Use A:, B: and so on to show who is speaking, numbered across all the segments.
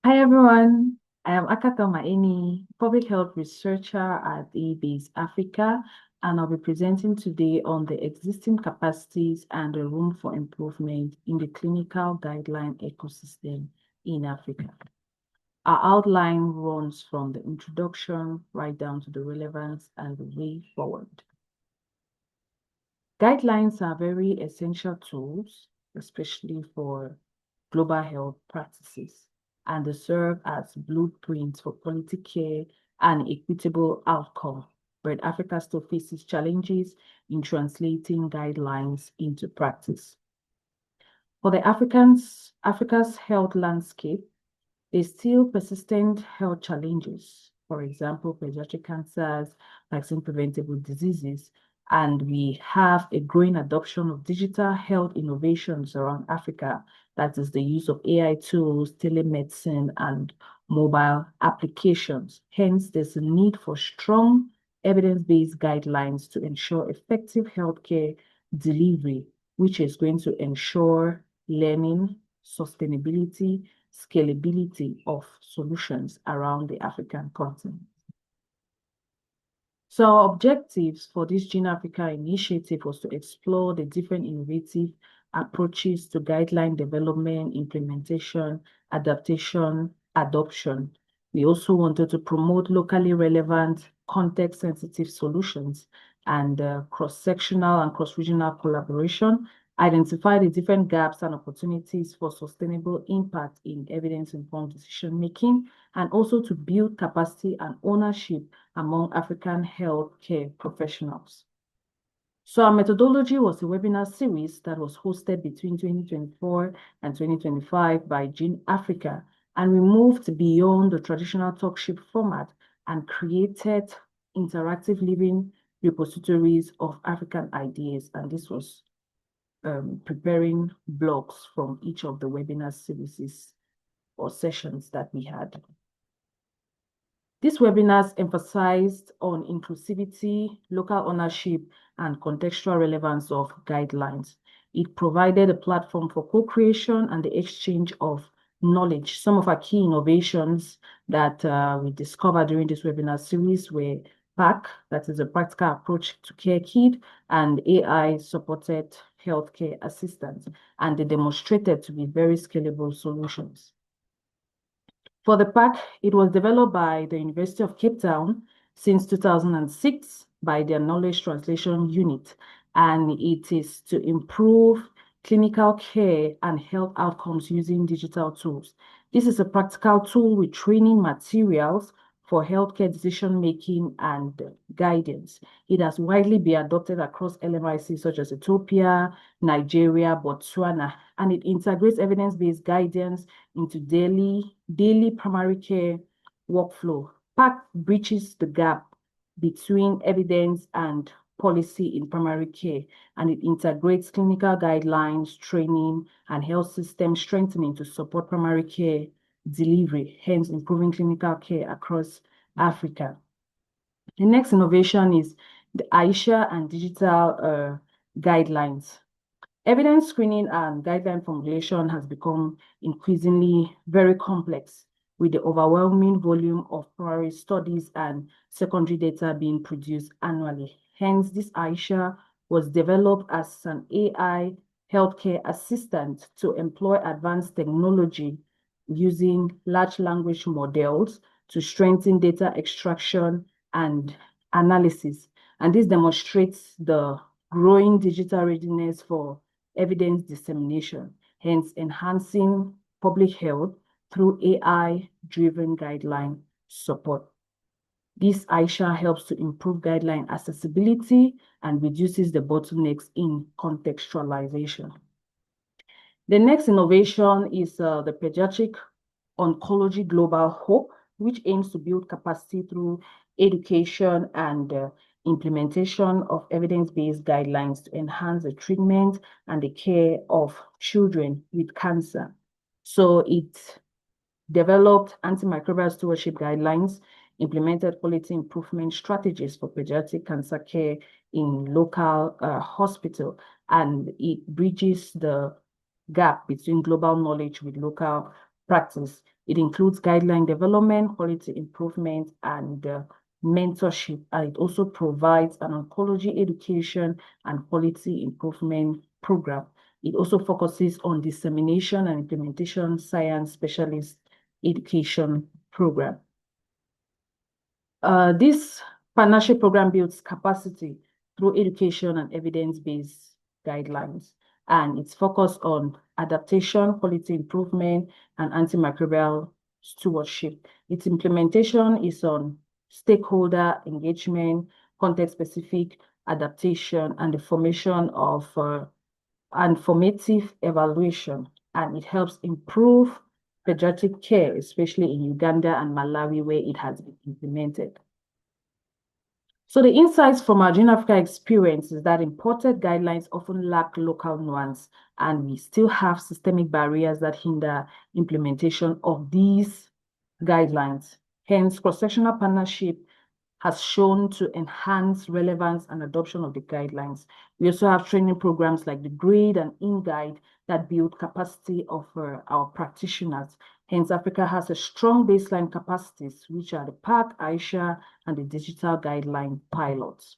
A: Hi everyone, I am Akata Maeni, public health researcher at BACE Africa, and I'll be presenting today on the existing capacities and the room for improvement in the clinical guideline ecosystem in Africa. Our outline runs from the introduction right down to the relevance and the way forward. Guidelines are very essential tools, especially for global health practices, and they serve as blueprints for quality care and equitable outcome, but Africa still faces challenges in translating guidelines into practice. For the Africa's health landscape, there's still persistent health challenges. For example, pediatric cancers, vaccine-preventable diseases, and we have a growing adoption of digital health innovations around Africa. That is the use of AI tools, telemedicine, and mobile applications. Hence, there's a need for strong evidence-based guidelines to ensure effective healthcare delivery, which is going to ensure learning, sustainability, scalability of solutions around the African continent. So our objectives for this Gene Africa initiative was to explore the different innovative approaches to guideline development, implementation, adaptation, adoption. We also wanted to promote locally relevant, context-sensitive solutions and cross-sectional and cross-regional collaboration, identify the different gaps and opportunities for sustainable impact in evidence-informed decision-making, and also to build capacity and ownership among African healthcare professionals. So our methodology was a webinar series that was hosted between 2024 and 2025 by Gene Africa, and we moved beyond the traditional talkship format and created interactive living repositories of African ideas, and this was preparing blogs from each of the webinar series or sessions that we had. These webinars emphasized on inclusivity, local ownership, and contextual relevance of guidelines. It provided a platform for co-creation and the exchange of knowledge. Some of our key innovations that we discovered during this webinar series were PAC, that is a practical approach to care kit, and AI-supported healthcare assistance, and they demonstrated to be very scalable solutions. For the PAC, it was developed by the University of Cape Town since 2006 by their Knowledge Translation Unit, and it is to improve clinical care and health outcomes using digital tools. This is a practical tool with training materials for healthcare decision-making and guidance. It has widely been adopted across LMICs such as Ethiopia, Nigeria, Botswana, and it integrates evidence-based guidance into daily primary care workflow. PAC bridges the gap between evidence and policy in primary care, and it integrates clinical guidelines, training, and health system strengthening to support primary care delivery, hence improving clinical care across Africa. The next innovation is the Aisha and digital guidelines. Evidence screening and guideline formulation has become increasingly very complex, with the overwhelming volume of primary studies and secondary data being produced annually. Hence, this Aisha was developed as an AI healthcare assistant to employ advanced technology using large language models to strengthen data extraction and analysis. And this demonstrates the growing digital readiness for evidence dissemination, hence enhancing public health through AI-driven guideline support. This Aisha helps to improve guideline accessibility and reduces the bottlenecks in contextualization. The next innovation is the Pediatric Oncology Global Hope, which aims to build capacity through education and implementation of evidence-based guidelines to enhance the treatment and the care of children with cancer. So it developed antimicrobial stewardship guidelines, implemented quality improvement strategies for pediatric cancer care in local hospital, and it bridges the gap between global knowledge with local practice. It includes guideline development, quality improvement, and mentorship. And it also provides an oncology education and quality improvement program. It also focuses on dissemination and implementation science specialist education program. This partnership program builds capacity through education and evidence-based guidelines, and it's focused on adaptation, quality improvement, and antimicrobial stewardship. Its implementation is on stakeholder engagement, context-specific adaptation, and the formation of and formative evaluation, and it helps improve pediatric care, especially in Uganda and Malawi, where it has been implemented. So the insights from our June Africa experience is that imported guidelines often lack local nuance, and we still have systemic barriers that hinder implementation of these guidelines. Hence, cross-sectional partnership has shown to enhance relevance and adoption of the guidelines. We also have training programs like the GRID and InGuide that build capacity of our practitioners. Hence, Africa has a strong baseline capacities, which are the PAC, Aisha, and the digital guideline pilots.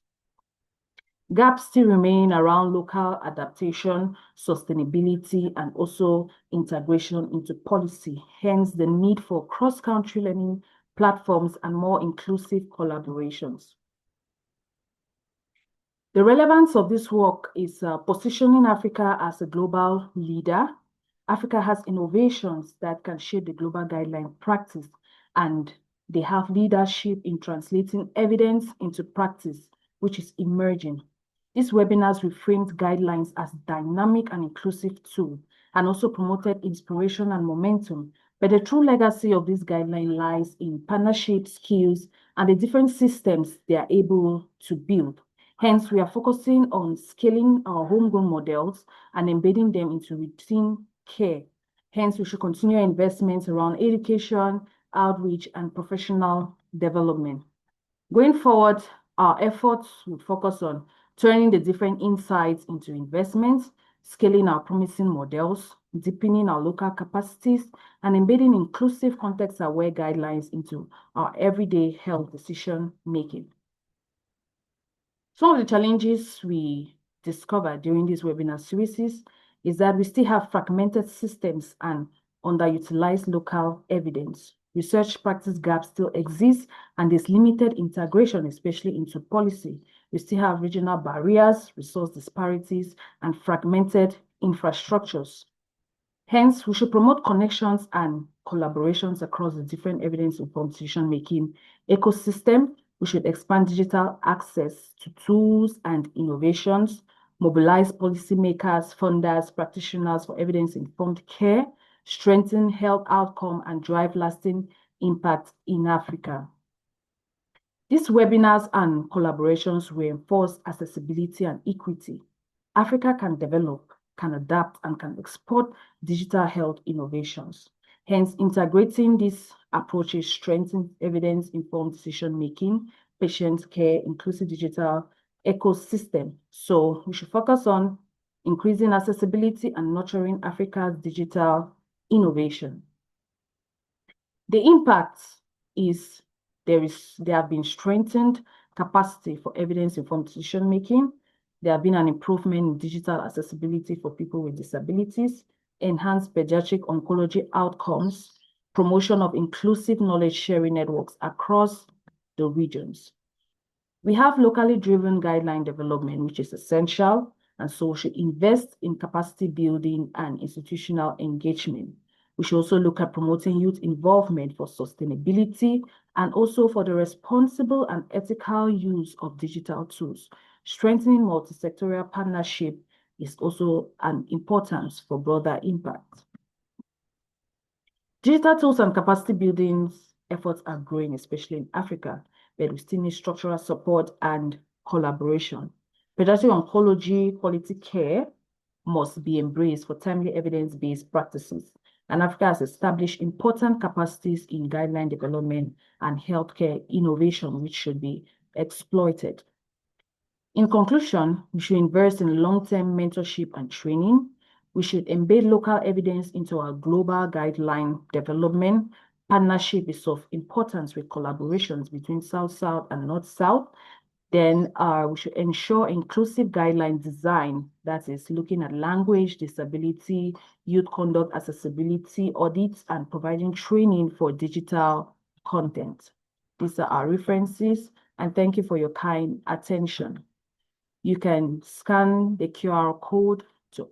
A: Gaps still remain around local adaptation, sustainability, and also integration into policy. Hence, the need for cross-country learning platforms and more inclusive collaborations. The relevance of this work is positioning Africa as a global leader. Africa has innovations that can shape the global guideline practice, and they have leadership in translating evidence into practice, which is emerging. These webinars reframed guidelines as dynamic and inclusive tool, and also promoted inspiration and momentum. But the true legacy of this guideline lies in partnership, skills, and the different systems they are able to build. Hence, we are focusing on scaling our homegrown models and embedding them into routine care. Hence, we should continue investments around education, outreach, and professional development. Going forward, our efforts will focus on turning the different insights into investments, scaling our promising models, deepening our local capacities, and embedding inclusive context-aware guidelines into our everyday health decision-making. Some of the challenges we discovered during this webinar series is that we still have fragmented systems and underutilized local evidence. Research practice gaps still exist, and there's limited integration, especially into policy. We still have regional barriers, resource disparities, and fragmented infrastructures. Hence, we should promote connections and collaborations across the different evidence-informed decision-making ecosystem. We should expand digital access to tools and innovations, mobilize policymakers, funders, practitioners for evidence-informed care, strengthen health outcome, and drive lasting impact in Africa. These webinars and collaborations reinforce accessibility and equity. Africa can develop, can adapt, and can export digital health innovations. Hence, integrating these approaches strengthens evidence-informed decision-making, patient care, inclusive digital ecosystem. So we should focus on increasing accessibility and nurturing Africa's digital innovation. The impact is there have been strengthened capacity for evidence-informed decision-making. There have been an improvement in digital accessibility for people with disabilities, enhanced pediatric oncology outcomes, promotion of inclusive knowledge sharing networks across the regions. We have locally driven guideline development, which is essential, and so we should invest in capacity building and institutional engagement. We should also look at promoting youth involvement for sustainability and also for the responsible and ethical use of digital tools. Strengthening multi-sectorial partnership is also an importance for broader impact. Digital tools and capacity building efforts are growing, especially in Africa, but we still need structural support and collaboration. Pediatric oncology quality care must be embraced for timely evidence-based practices. And Africa has established important capacities in guideline development and healthcare innovation, which should be exploited. In conclusion, we should invest in long-term mentorship and training. We should embed local evidence into our global guideline development. Partnership is of importance with collaborations between South-South and North-South. Then we should ensure inclusive guideline design, that is looking at language, disability, youth conduct, accessibility, audits, and providing training for digital content. These are our references, and thank you for your kind attention. You can scan the QR code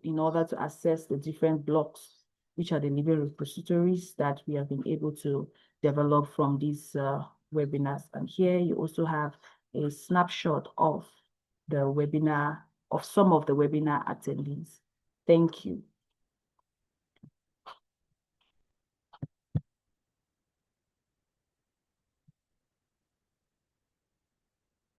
A: in order to access the different blocks, which are the living repositories that we have been able to develop from these webinars. And here you also have a snapshot of the webinar, of some of the webinar attendees. Thank you.